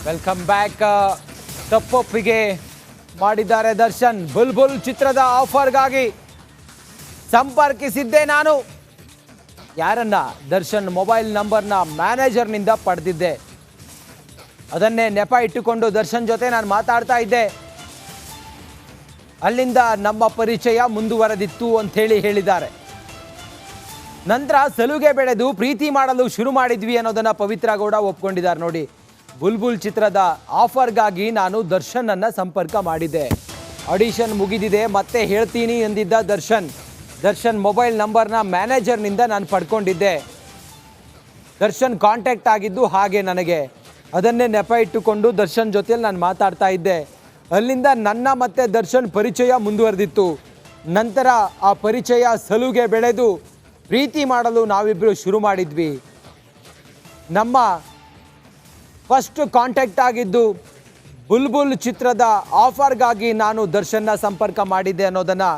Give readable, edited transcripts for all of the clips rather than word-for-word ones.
Welcome back. ತಪ್ಪೊಪ್ಪಿಗೆ ಮಾಡಿದ್ದಾರೆ ದರ್ಶನ್. ಬುಲ್ಬುಲ್ ಚಿತ್ರದ ಆಫರ್ಗಾಗಿ ಸಂಪರ್ಕಿಸಿದ್ದೆ ನಾನು. ಯಾರನ್ನ? ದರ್ಶನ್ ಮೊಬೈಲ್ ನಂಬರ್ನ ಮ್ಯಾನೇಜರ್ನಿಂದ ಪಡೆದಿದ್ದೆ. ಅದನ್ನೇ ನೆಪ ಇಟ್ಟುಕೊಂಡು ದರ್ಶನ್ ಜೊತೆ ನಾನು ಮಾತಾಡ್ತಾ ಇದ್ದೆ. ಅಲ್ಲಿಂದ ನಮ್ಮ ಪರಿಚಯ ಮುಂದುವರೆದಿತ್ತು ಅಂಥೇಳಿ ಹೇಳಿದ್ದಾರೆ. ನಂತರ ಸಲುಗೆ ಬೆಳೆದು ಪ್ರೀತಿ ಮಾಡಲು ಶುರು ಮಾಡಿದ್ವಿ ಅನ್ನೋದನ್ನು ಪವಿತ್ರ ಗೌಡ ಒಪ್ಕೊಂಡಿದ್ದಾರೆ. ನೋಡಿ, ಬುಲ್ಬುಲ್ ಚಿತ್ರದ ಆಫರ್ಗಾಗಿ ನಾನು ದರ್ಶನನ್ನ ಸಂಪರ್ಕ ಮಾಡಿದ್ದೆ. ಆಡಿಷನ್ ಮುಗಿದಿದೆ, ಮತ್ತೆ ಹೇಳ್ತೀನಿ ಎಂದಿದ್ದ ದರ್ಶನ್ ಮೊಬೈಲ್ ನಂಬರ್ನ ಮ್ಯಾನೇಜರ್ನಿಂದ ನಾನು ಪಡ್ಕೊಂಡಿದ್ದೆ. ದರ್ಶನ್ ಕಾಂಟ್ಯಾಕ್ಟ್ ಆಗಿದ್ದು ಹಾಗೆ ನನಗೆ. ಅದನ್ನೇ ನೆಪ ಇಟ್ಟುಕೊಂಡು ದರ್ಶನ್ ಜೊತೆಯಲ್ಲಿ ನಾನು ಮಾತಾಡ್ತಾ ಇದ್ದೆ. ಅಲ್ಲಿಂದ ನನ್ನ ಮತ್ತೆ ದರ್ಶನ್ ಪರಿಚಯ ಮುಂದುವರೆದಿತ್ತು. ನಂತರ ಆ ಪರಿಚಯ ಸಲುಗೆ ಬೆಳೆದು ಪ್ರೀತಿ ಮಾಡಲು ನಾವಿಬ್ಬರು ಶುರು ಮಾಡಿದ್ವಿ. ನಮ್ಮ ಫಸ್ಟ್ ಕಾಂಟ್ಯಾಕ್ಟ್ ಆಗಿದ್ದು ಬುಲ್ಬುಲ್ ಚಿತ್ರದ ಆಫರ್ಗಾಗಿ ನಾನು ದರ್ಶನ್ನ ಸಂಪರ್ಕ ಮಾಡಿದ್ದೆ ಅನ್ನೋದನ್ನು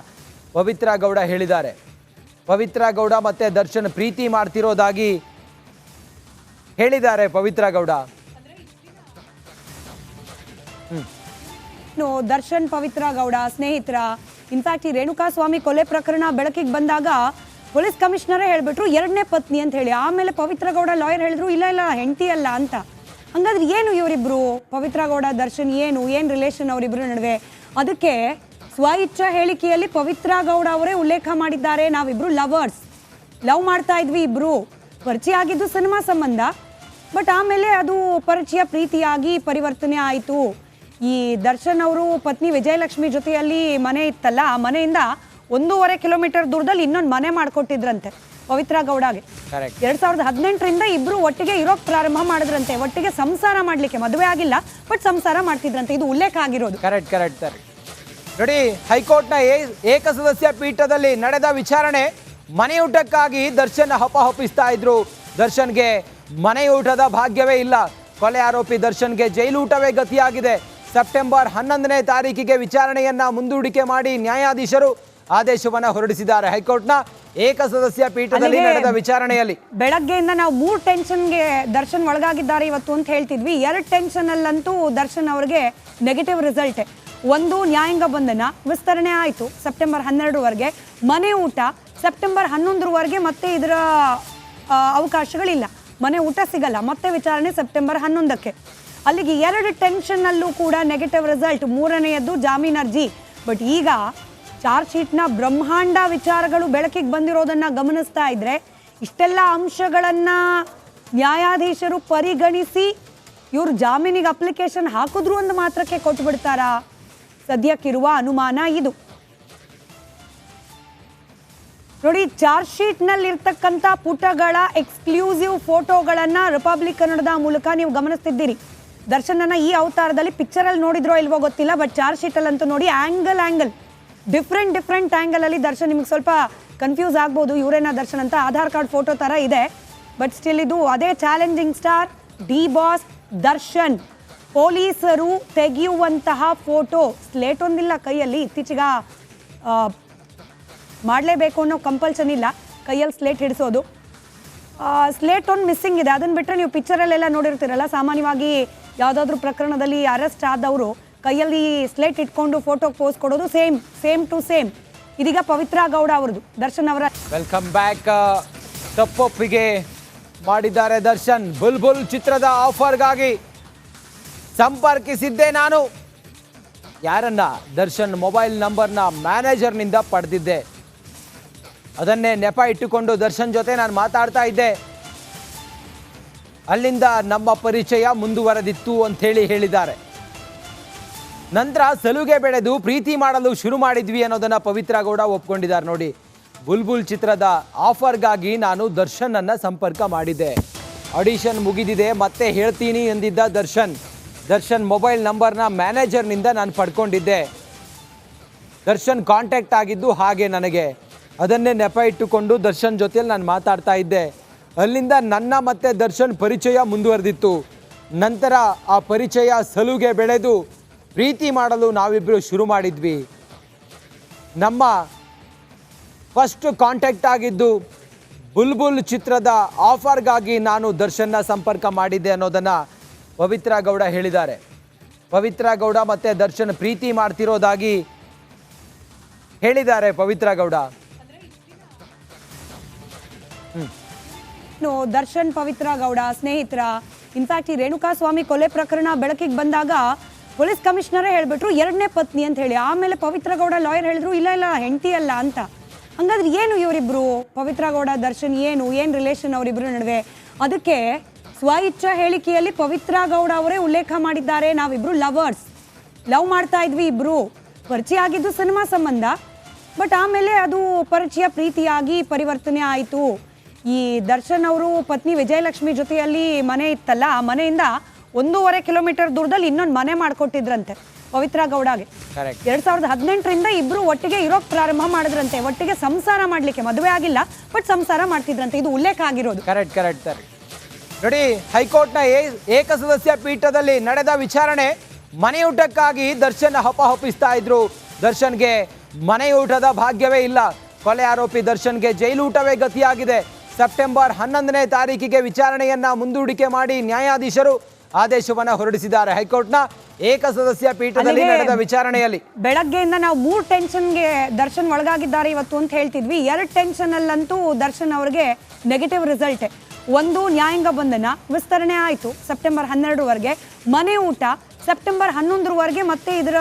ಪವಿತ್ರ ಗೌಡ ಹೇಳಿದ್ದಾರೆ. ಪವಿತ್ರ ಗೌಡ ಮತ್ತು ದರ್ಶನ್ ಪ್ರೀತಿ ಮಾಡ್ತಿರೋದಾಗಿ ಹೇಳಿದ್ದಾರೆ ಪವಿತ್ರ ಗೌಡ. ದರ್ಶನ್ ಪವಿತ್ರ ಗೌಡ ಸ್ನೇಹಿತರ. ಇನ್ಫ್ಯಾಕ್ಟ್ ಈ ರೇಣುಕಾ ಸ್ವಾಮಿ ಕೊಲೆ ಪ್ರಕರಣ ಬೆಳಕಿಗೆ ಬಂದಾಗ ಪೊಲೀಸ್ ಕಮಿಷನರೇ ಹೇಳ್ಬಿಟ್ರು ಎರಡನೇ ಪತ್ನಿ ಅಂತ ಹೇಳಿ. ಆಮೇಲೆ ಪವಿತ್ರ ಗೌಡ ಲಾಯರ್ ಹೇಳಿದ್ರು ಇಲ್ಲ ಹೆಂಡತಿ ಅಲ್ಲ ಅಂತ. ಹಂಗಾದ್ರೆ ಏನು ಇವರಿಬ್ರು, ಪವಿತ್ರ ಗೌಡ ದರ್ಶನ್ ಏನು ರಿಲೇಷನ್ ಅವರಿಬ್ರು ನಡುವೆ? ಅದಕ್ಕೆ ಸ್ವ ಇಚ್ಛಾ ಹೇಳಿಕೆಯಲ್ಲಿ ಪವಿತ್ರ ಗೌಡ ಅವರೇ ಉಲ್ಲೇಖ ಮಾಡಿದ್ದಾರೆ, ನಾವಿಬ್ರು ಲವ್ ಮಾಡ್ತಾ ಇದ್ವಿ, ಇಬ್ರು ಪರಿಚಯ ಆಗಿದ್ದು ಸಿನಿಮಾ ಸಂಬಂಧ, ಬಟ್ ಆಮೇಲೆ ಅದು ಪರಿಚಯ ಪ್ರೀತಿಯಾಗಿ ಪರಿವರ್ತನೆ ಆಯಿತು. ಈ ದರ್ಶನ್ ಅವರು ಪತ್ನಿ ವಿಜಯಲಕ್ಷ್ಮಿ ಜೊತೆಯಲ್ಲಿ ಮನೆ ಇತ್ತಲ್ಲ, ಆ ಮನೆಯಿಂದ 1.5 ಕಿಲೋಮೀಟರ್ ದೂರದಲ್ಲಿ ಇನ್ನೊಂದು ಮನೆ ಮಾಡಿಕೊಟ್ಟಿದ್ರಂತೆ ಪವಿತ್ರ ಗೌಡಗೆ. 2018ರಿಂದ ಇಬ್ರು ಒಟ್ಟಿಗೆ ಇರೋಕ್ ಪ್ರಾರಂಭ ಮಾಡಿದ್ರಂತೆ. ಒಟ್ಟಿಗೆ ಸಂಸಾರ ಮಾಡ್ಲಿಕ್ಕೆ, ಮದುವೆ ಆಗಿಲ್ಲ ಬಟ್ ಸಂಸಾರ ಮಾಡ್ತಿದ್ರಂತೆ. ಇದು ಉಲ್ಲೇಖ ಆಗಿರೋದು. ಕರೆಕ್ಟ್ ನೋಡಿ, ಹೈಕೋರ್ಟ್ನ ಏಕಸದಸ್ಯ ಪೀಠದಲ್ಲಿ ನಡೆದ ವಿಚಾರಣೆ. ಮನೆಯೂಟಕ್ಕಾಗಿ ದರ್ಶನ್ ಹಪಹಪಿಸ್ತಾ ಇದ್ರು. ದರ್ಶನ್ಗೆ ಮನೆಯೂಟದ ಭಾಗ್ಯವೇ ಇಲ್ಲ. ಕೊಲೆ ಆರೋಪಿ ದರ್ಶನ್ಗೆ ಜೈಲೂಟವೇ ಗತಿಯಾಗಿದೆ. ಸೆಪ್ಟೆಂಬರ್ 11ನೇ ತಾರೀಕಿಗೆ ವಿಚಾರಣೆಯನ್ನ ಮುಂದೂಡಿಕೆ ಮಾಡಿ ನ್ಯಾಯಾಧೀಶರು ಆದೇಶವನ್ನ ಹೊರಡಿಸಿದ್ದಾರೆ. ಹೈಕೋರ್ಟ್ನ ಏಕಸದಸ್ಯ ಪೀಠದಲ್ಲಿ ನಡೆದ ವಿಚಾರಣೆಯಲ್ಲಿ ಬೆಳಗ್ಗೆಯಿಂದ ನಾವು 3 ಟೆನ್ಷನ್ಗೆ ದರ್ಶನ್ ಒಳಗಾಗಿದ್ದಾರೆ ಇವತ್ತು ಅಂತ ಹೇಳ್ತಿದ್ವಿ. 2 ಟೆನ್ಷನ್ ಅಲ್ಲಂತೂ ದರ್ಶನ್ ಅವರಿಗೆ ನೆಗೆಟಿವ್ ರಿಸಲ್ಟ್. ಒಂದು, ನ್ಯಾಯಾಂಗ ಬಂಧನ ವಿಸ್ತರಣೆ ಆಯಿತು ಸೆಪ್ಟೆಂಬರ್ 12ರವರೆಗೆ. ಮನೆ ಊಟ ಸೆಪ್ಟೆಂಬರ್ 11ರವರೆಗೆ ಮತ್ತೆ ಇದರ ಅವಕಾಶಗಳಿಲ್ಲ. ಮನೆ ಊಟ ಸಿಗಲ್ಲ. ಮತ್ತೆ ವಿಚಾರಣೆ ಸೆಪ್ಟೆಂಬರ್ 11ಕ್ಕೆ. ಅಲ್ಲಿಗೆ 2 ಟೆನ್ಷನ್ನಲ್ಲೂ ಕೂಡ ನೆಗೆಟಿವ್ ರಿಸಲ್ಟ್. 3ನೇಯದ್ದು ಜಾಮೀನು ಅರ್ಜಿ. ಬಟ್ ಈಗ ಚಾರ್ಜ್ ಶೀಟ್ನ ಬ್ರಹ್ಮಾಂಡ ವಿಚಾರಗಳು ಬೆಳಕಿಗೆ ಬಂದಿರೋದನ್ನು ಗಮನಿಸ್ತಾ ಇದ್ರೆ, ಇಷ್ಟೆಲ್ಲ ಅಂಶಗಳನ್ನು ನ್ಯಾಯಾಧೀಶರು ಪರಿಗಣಿಸಿ ಇವರು ಜಾಮೀನಿಗೆ ಅಪ್ಲಿಕೇಶನ್ ಹಾಕಿದ್ರು ಅಂದ ಮಾತ್ರಕ್ಕೆ ಕೊಟ್ಟು ಬಿಡ್ತಾರಾ? ಸದ್ಯಕ್ಕಿರುವ ಅನುಮಾನ ಇದು. ನೋಡಿ, ಚಾರ್ಜ್ ಶೀಟ್ನಲ್ಲಿ ಇರ್ತಕ್ಕಂಥ ಪುಟಗಳ ಎಕ್ಸ್ಕ್ಲೂಸಿವ್ ಫೋಟೋಗಳನ್ನು ರಿಪಬ್ಲಿಕ್ ಕನ್ನಡದ ಮೂಲಕ ನೀವು ಗಮನಿಸ್ತಿದ್ದೀರಿ. ದರ್ಶನನ್ನ ಈ ಅವತಾರದಲ್ಲಿ ಪಿಕ್ಚರಲ್ಲಿ ನೋಡಿದ್ರೋ ಇಲ್ವೋ ಗೊತ್ತಿಲ್ಲ, ಬಟ್ ಚಾರ್ಜ್ ಶೀಟಲ್ಲಂತೂ ನೋಡಿ ಆ್ಯಂಗಲ್ ಡಿಫ್ರೆಂಟ್ ಆ್ಯಂಗಲಲ್ಲಿ ದರ್ಶನ್ ನಿಮಗೆ ಸ್ವಲ್ಪ ಕನ್ಫ್ಯೂಸ್ ಆಗ್ಬೋದು. ಇವರೇನ ದರ್ಶನ್ ಅಂತ ಆಧಾರ್ ಕಾರ್ಡ್ ಫೋಟೋ ಥರ ಇದೆ, ಬಟ್ ಸ್ಟಿಲ್ ಇದು ಅದೇ challenging star D boss Darshan. ಪೊಲೀಸರು ತೆಗೆಯುವಂತಹ ಫೋಟೋ, ಸ್ಲೇಟ್ ಒಂದಿಲ್ಲ ಕೈಯಲ್ಲಿ. ಇತ್ತೀಚೆಗೆ ಮಾಡಲೇಬೇಕು ಅನ್ನೋ ಕಂಪಲ್ಷನ್ ಇಲ್ಲ, ಕೈಯಲ್ಲಿ ಸ್ಲೇಟ್ ಹಿಡಿಸೋದು. ಸ್ಲೇಟ್ ಒಂದು ಮಿಸ್ಸಿಂಗ್ ಇದೆ. ಅದನ್ನು ಬಿಟ್ಟರೆ ನೀವು ಪಿಕ್ಚರಲ್ಲೆಲ್ಲ ನೋಡಿರ್ತೀರಲ್ಲ, ಸಾಮಾನ್ಯವಾಗಿ ಯಾವುದಾದ್ರೂ ಪ್ರಕರಣದಲ್ಲಿ ಅರೆಸ್ಟ್ ಆದವರು ಕೈಯಲ್ಲಿ ಸ್ಲೇಟ್ ಇಟ್ಕೊಂಡು ಫೋಟೋಗೆ ಪೋಸ್ ಕೊಡೋದು ಸೇಮ್ ಟು ಸೇಮ್. ಇದೀಗ ಪವಿತ್ರ ಗೌಡ ಅವರದು, ದರ್ಶನ್ ಅವರ. Welcome back. ತಪ್ಪೊಪ್ಪಿಗೆ ಮಾಡಿದ್ದಾರೆ ದರ್ಶನ್. ಬುಲ್ಬುಲ್ ಚಿತ್ರದ ಆಫರ್ಗಾಗಿ ಸಂಪರ್ಕಿಸಿದ್ದೆ ನಾನು. ಯಾರನ್ನ? ದರ್ಶನ್ ಮೊಬೈಲ್ ನಂಬರ್ನ ಮ್ಯಾನೇಜರ್ನಿಂದ ಪಡೆದಿದ್ದೆ. ಅದನ್ನೇ ನೆಪ ಇಟ್ಟುಕೊಂಡು ದರ್ಶನ್ ಜೊತೆ ನಾನು ಮಾತಾಡ್ತಾ ಇದ್ದೆ. ಅಲ್ಲಿಂದ ನಮ್ಮ ಪರಿಚಯ ಮುಂದುವರೆದಿತ್ತು ಅಂಥೇಳಿ ಹೇಳಿದ್ದಾರೆ. ನಂತರ ಸಲುಗೆ ಬೆಳೆದು ಪ್ರೀತಿ ಮಾಡಲು ಶುರು ಮಾಡಿದ್ವಿ ಅನ್ನೋದನ್ನು ಪವಿತ್ರ ಗೌಡ ಒಪ್ಕೊಂಡಿದ್ದಾರೆ. ನೋಡಿ, ಬುಲ್ಬುಲ್ ಚಿತ್ರದ ಆಫರ್ಗಾಗಿ ನಾನು ದರ್ಶನನ್ನ ಸಂಪರ್ಕ ಮಾಡಿದ್ದೆ. ಆಡಿಷನ್ ಮುಗಿದಿದೆ, ಮತ್ತೆ ಹೇಳ್ತೀನಿ ಎಂದಿದ್ದ ದರ್ಶನ್ ಮೊಬೈಲ್ ನಂಬರ್ನ ಮ್ಯಾನೇಜರ್ನಿಂದ ನಾನು ಪಡ್ಕೊಂಡಿದ್ದೆ. ದರ್ಶನ್ ಕಾಂಟ್ಯಾಕ್ಟ್ ಆಗಿದ್ದು ಹಾಗೆ ನನಗೆ. ಅದನ್ನೇ ನೆಪ ಇಟ್ಟುಕೊಂಡು ದರ್ಶನ್ ಜೊತೆಯಲ್ಲಿ ನಾನು ಮಾತಾಡ್ತಾ ಇದ್ದೆ. ಅಲ್ಲಿಂದ ನನ್ನ ಮತ್ತೆ ದರ್ಶನ್ ಪರಿಚಯ ಮುಂದುವರೆದಿತ್ತು. ನಂತರ ಆ ಪರಿಚಯ ಸಲುಗೆ ಬೆಳೆದು ಪ್ರೀತಿ ಮಾಡಲು ನಾವಿಬ್ಬರು ಶುರು ಮಾಡಿದ್ವಿ. ನಮ್ಮ ಫಸ್ಟ್ ಕಾಂಟ್ಯಾಕ್ಟ್ ಆಗಿದ್ದು ಬುಲ್ಬುಲ್ ಚಿತ್ರದ ಆಫರ್ಗಾಗಿ ನಾನು ದರ್ಶನ್ನ ಸಂಪರ್ಕ ಮಾಡಿದ್ದೆ ಅನ್ನೋದನ್ನು ಪವಿತ್ರ ಗೌಡ ಹೇಳಿದ್ದಾರೆ. ಪವಿತ್ರ ಗೌಡ ಮತ್ತೆ ದರ್ಶನ್ ಪ್ರೀತಿ ಮಾಡ್ತಿರೋದಾಗಿ ಹೇಳಿದ್ದಾರೆ ಪವಿತ್ರ ಗೌಡ. ದರ್ಶನ್ ಪವಿತ್ರ ಗೌಡ ಸ್ನೇಹಿತರ. ಇನ್ಫ್ಯಾಕ್ಟ್ ಈ ರೇಣುಕಾಸ್ವಾಮಿ ಕೊಲೆ ಪ್ರಕರಣ ಬೆಳಕಿಗೆ ಬಂದಾಗ ಪೊಲೀಸ್ ಕಮಿಷನರೇ ಹೇಳ್ಬಿಟ್ರು ಎರಡನೇ ಪತ್ನಿ ಅಂತ ಹೇಳಿ. ಆಮೇಲೆ ಪವಿತ್ರ ಗೌಡ ಲಾಯರ್ ಹೇಳಿದ್ರು ಇಲ್ಲ ಇಲ್ಲ ಹೆಂಡತಿ ಅಲ್ಲ ಅಂತ. ಹಂಗಾದ್ರೆ ಏನು ಇವರಿಬ್ರು ಪವಿತ್ರ ಗೌಡ ದರ್ಶನ್ ಏನು ರಿಲೇಷನ್ ಅವರಿಬ್ರು ನಡುವೆ? ಅದಕ್ಕೆ ಸ್ವ ಇಚ್ಛಾ ಹೇಳಿಕೆಯಲ್ಲಿ ಪವಿತ್ರ ಗೌಡ ಅವರೇ ಉಲ್ಲೇಖ ಮಾಡಿದ್ದಾರೆ, ನಾವಿಬ್ರು ಲವ್ ಮಾಡ್ತಾ ಇದ್ವಿ, ಇಬ್ರು ಪರಿಚಯ ಆಗಿದ್ದು ಸಿನಿಮಾ ಸಂಬಂಧ, ಬಟ್ ಆಮೇಲೆ ಅದು ಪರಿಚಯ ಪ್ರೀತಿಯಾಗಿ ಪರಿವರ್ತನೆ ಆಯಿತು. ಈ ದರ್ಶನ್ ಅವರು ಪತ್ನಿ ವಿಜಯಲಕ್ಷ್ಮಿ ಜೊತೆಯಲ್ಲಿ ಮನೆ ಇತ್ತಲ್ಲ, ಆ ಮನೆಯಿಂದ 1.5 ಕಿಲೋಮೀಟರ್ ದೂರದಲ್ಲಿ ಇನ್ನೊಂದು ಮನೆ ಮಾಡಿಕೊಟ್ಟಿದ್ರಂತೆ ಪವಿತ್ರ ಗೌಡಗೆ. 2018ರಿಂದ ಇಬ್ರು ಒಟ್ಟಿಗೆ ಇರೋಕ್ ಪ್ರಾರಂಭ ಮಾಡಿದ್ರಂತೆ, ಒಟ್ಟಿಗೆ ಸಂಸಾರ ಮಾಡ್ಲಿಕ್ಕೆ, ಮದುವೆ ಆಗಿಲ್ಲ ಬಟ್ ಸಂಸಾರ ಮಾಡ್ತಿದ್ರಂತೆ. ಇದು ಉಲ್ಲೇಖ ಆಗಿರೋದು. ಕರೆಕ್ಟ್ ನೋಡಿ, ಹೈಕೋರ್ಟ್ನ ಏಕಸದಸ್ಯ ಪೀಠದಲ್ಲಿ ನಡೆದ ವಿಚಾರಣೆ. ಮನೆಯೂಟಕ್ಕಾಗಿ ದರ್ಶನ್ ಹಪಹಪಿಸ್ತಾ ಇದ್ರು. ದರ್ಶನ್ಗೆ ಮನೆಯೂಟದ ಭಾಗ್ಯವೇ ಇಲ್ಲ. ಕೊಲೆ ಆರೋಪಿ ದರ್ಶನ್ಗೆ ಜೈಲೂಟವೇ ಗತಿಯಾಗಿದೆ. ಸೆಪ್ಟೆಂಬರ್ 11ನೇ ತಾರೀಕಿಗೆ ವಿಚಾರಣೆಯನ್ನ ಮುಂದೂಡಿಕೆ ಮಾಡಿ ನ್ಯಾಯಾಧೀಶರು ಆದೇಶವನ್ನ ಹೊರಡಿಸಿದ್ದಾರೆ. ಹೈಕೋರ್ಟ್ನ ಏಕಸದಸ್ಯ ಪೀಠದಲ್ಲಿ ನಡೆದ ವಿಚಾರಣೆಯಲ್ಲಿ ಬೆಳಗ್ಗೆಯಿಂದ ನಾವು 3 ಟೆನ್ಷನ್ಗೆ ದರ್ಶನ್ ಒಳಗಾಗಿದ್ದಾರೆ ಇವತ್ತು ಅಂತ ಹೇಳ್ತಿದ್ವಿ. 2 ಟೆನ್ಷನ್ ಅಲ್ಲಂತೂ ದರ್ಶನ್ ಅವರಿಗೆ ನೆಗೆಟಿವ್ ರಿಸಲ್ಟ್. ಒಂದು, ನ್ಯಾಯಾಂಗ ಬಂಧನ ವಿಸ್ತರಣೆ ಆಯಿತು ಸೆಪ್ಟೆಂಬರ್ 12ವರೆಗೆ. ಮನೆ ಊಟ ಸೆಪ್ಟೆಂಬರ್ 11ರವರೆಗೆ ಮತ್ತೆ ಇದರ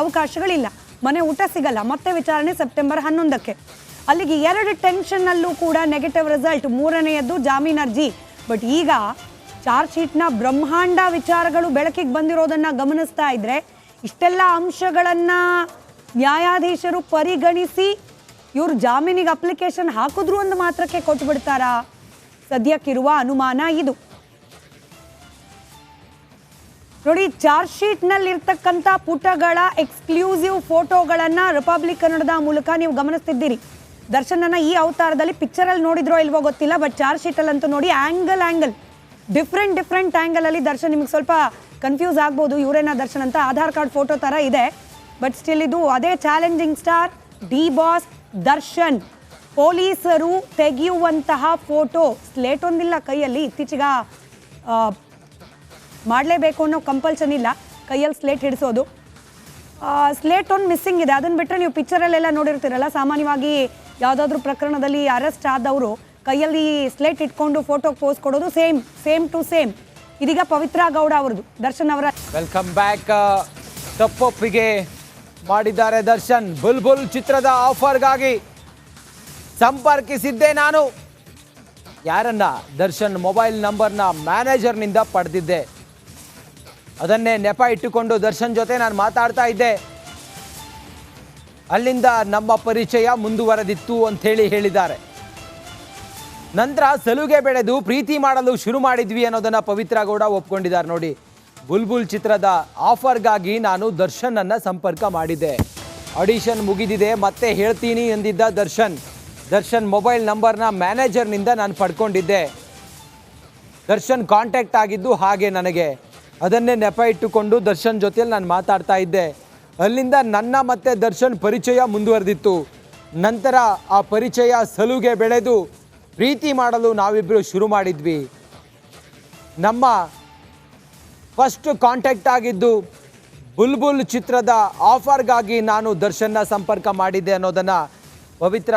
ಅವಕಾಶಗಳಿಲ್ಲ, ಮನೆ ಊಟ ಸಿಗಲ್ಲ. ಮತ್ತೆ ವಿಚಾರಣೆ ಸೆಪ್ಟೆಂಬರ್ 11ಕ್ಕೆ. ಅಲ್ಲಿಗೆ 2 ಟೆನ್ಷನ್ನಲ್ಲೂ ಕೂಡ ನೆಗೆಟಿವ್ ರಿಸಲ್ಟ್. 3ನೇಯದ್ದು ಜಾಮೀನು ಅರ್ಜಿ. ಬಟ್ ಈಗ ಚಾರ್ಜ್ ಶೀಟ್ನ ಬ್ರಹ್ಮಾಂಡ ವಿಚಾರಗಳು ಬೆಳಕಿಗೆ ಬಂದಿರೋದನ್ನು ಗಮನಿಸ್ತಾ ಇದ್ರೆ, ಇಷ್ಟೆಲ್ಲ ಅಂಶಗಳನ್ನು ನ್ಯಾಯಾಧೀಶರು ಪರಿಗಣಿಸಿ ಇವರು ಜಾಮೀನಿಗೆ ಅಪ್ಲಿಕೇಶನ್ ಹಾಕಿದ್ರು ಒಂದು ಮಾತ್ರಕ್ಕೆ ಕೊಟ್ಟು ಬಿಡ್ತಾರಾ? ಸದ್ಯಕ್ಕಿರುವ ಅನುಮಾನ ಇದು. ನೋಡಿ, ಚಾರ್ಜ್ ಶೀಟ್ನಲ್ಲಿ ಇರ್ತಕ್ಕಂಥ ಪುಟಗಳ ಎಕ್ಸ್ಕ್ಲೂಸಿವ್ ಫೋಟೋಗಳನ್ನು ರಿಪಬ್ಲಿಕ್ ಕನ್ನಡದ ಮೂಲಕ ನೀವು ಗಮನಿಸ್ತಿದ್ದೀರಿ. ದರ್ಶನನ್ನ ಈ ಅವತಾರದಲ್ಲಿ ಪಿಕ್ಚರಲ್ಲಿ ನೋಡಿದ್ರೋ ಇಲ್ವೋ ಗೊತ್ತಿಲ್ಲ, ಬಟ್ ಚಾರ್ಜ್ ಶೀಟಲ್ಲಂತೂ ನೋಡಿ ಆ್ಯಂಗಲ್ ಡಿಫ್ರೆಂಟ್ ಆ್ಯಂಗಲಲ್ಲಿ ದರ್ಶನ್. ನಿಮ್ಗೆ ಸ್ವಲ್ಪ ಕನ್ಫ್ಯೂಸ್ ಆಗ್ಬೋದು, ಇವರೇನ ದರ್ಶನ್ ಅಂತ. ಆಧಾರ್ ಕಾರ್ಡ್ ಫೋಟೋ ಥರ ಇದೆ, ಬಟ್ ಸ್ಟಿಲ್ ಇದು ಅದೇ challenging star D boss Darshan. ಪೊಲೀಸರು ತೆಗೆಯುವಂತಹ ಫೋಟೋ, ಸ್ಲೇಟ್ ಒಂದಿಲ್ಲ ಕೈಯಲ್ಲಿ. ಇತ್ತೀಚೆಗ ಮಾಡಲೇಬೇಕು ಅನ್ನೋ ಕಂಪಲ್ಷನ್ ಇಲ್ಲ, ಕೈಯಲ್ಲಿ ಸ್ಲೇಟ್ ಹಿಡಿಸೋದು. ಸ್ಲೇಟ್ ಒಂದು ಮಿಸ್ಸಿಂಗ್ ಇದೆ. ಅದನ್ನು ಬಿಟ್ಟರೆ ನೀವು ಪಿಕ್ಚರಲ್ಲೆಲ್ಲ ನೋಡಿರ್ತೀರಲ್ಲ, ಸಾಮಾನ್ಯವಾಗಿ ಯಾವುದಾದ್ರೂ ಪ್ರಕರಣದಲ್ಲಿ ಅರೆಸ್ಟ್ ಆದವರು ಕೈಯಲ್ಲಿ ಸ್ಲೇಟ್ ಇಟ್ಕೊಂಡು ಫೋಟೋಗೆ ಪೋಸ್ ಕೊಡೋದು ಸೇಮ್ ಟು ಸೇಮ್. ಇದೀಗ ಪವಿತ್ರ ಗೌಡ ಅವ್ರದ್ದು, ದರ್ಶನ್ ಅವರ. Welcome back. ತಪ್ಪೊಪ್ಪಿಗೆ ಮಾಡಿದ್ದಾರೆ ದರ್ಶನ್. ಬುಲ್ಬುಲ್ ಚಿತ್ರದ ಆಫರ್ಗಾಗಿ ಸಂಪರ್ಕಿಸಿದ್ದೆ ನಾನು. ಯಾರನ್ನ? ದರ್ಶನ್ ಮೊಬೈಲ್ ನಂಬರ್ನ ಮ್ಯಾನೇಜರ್ನಿಂದ ಪಡೆದಿದ್ದೆ. ಅದನ್ನೇ ನೆಪ ಇಟ್ಟುಕೊಂಡು ದರ್ಶನ್ ಜೊತೆ ನಾನು ಮಾತಾಡ್ತಾ ಇದ್ದೆ. ಅಲ್ಲಿಂದ ನಮ್ಮ ಪರಿಚಯ ಮುಂದುವರೆದಿತ್ತು ಅಂಥೇಳಿ ಹೇಳಿದ್ದಾರೆ. ನಂತರ ಸಲುಗೆ ಬೆಳೆದು ಪ್ರೀತಿ ಮಾಡಲು ಶುರು ಮಾಡಿದ್ವಿ ಅನ್ನೋದನ್ನ ಪವಿತ್ರ ಗೌಡ ಒಪ್ಕೊಂಡಿದ್ದಾರೆ. ನೋಡಿ, ಬುಲ್ಬುಲ್ ಚಿತ್ರದ ಆಫರ್ಗಾಗಿ ನಾನು ದರ್ಶನನ್ನ ಸಂಪರ್ಕ ಮಾಡಿದ್ದೆ. ಆಡಿಷನ್ ಮುಗಿದಿದೆ, ಮತ್ತೆ ಹೇಳ್ತೀನಿ ಎಂದಿದ್ದ ದರ್ಶನ್ ಮೊಬೈಲ್ ನಂಬರ್ನ ಮ್ಯಾನೇಜರ್ನಿಂದ ನಾನು ಪಡ್ಕೊಂಡಿದ್ದೆ. ದರ್ಶನ್ ಕಾಂಟ್ಯಾಕ್ಟ್ ಆಗಿದ್ದು ಹಾಗೆ ನನಗೆ. ಅದನ್ನೇ ನೆಪ ಇಟ್ಟುಕೊಂಡು ದರ್ಶನ್ ಜೊತೆಯಲ್ಲಿ ನಾನು ಮಾತಾಡ್ತಾ ಇದ್ದೆ. ಅಲ್ಲಿಂದ ನನ್ನ ಮತ್ತೆ ದರ್ಶನ್ ಪರಿಚಯ ಮುಂದುವರೆದಿತ್ತು. ನಂತರ ಆ ಪರಿಚಯ ಸಲುಗೆ ಬೆಳೆದು ಪ್ರೀತಿ ಮಾಡಲು ನಾವಿಬ್ಬರು ಶುರು ಮಾಡಿದ್ವಿ. ನಮ್ಮ ಫಸ್ಟ್ ಕಾಂಟ್ಯಾಕ್ಟ್ ಆಗಿದ್ದು ಬುಲ್ಬುಲ್ ಚಿತ್ರದ ಆಫರ್ಗಾಗಿ ನಾನು ದರ್ಶನ್ನ ಸಂಪರ್ಕ ಮಾಡಿದ್ದೆ ಅನ್ನೋದನ್ನು ಪವಿತ್ರ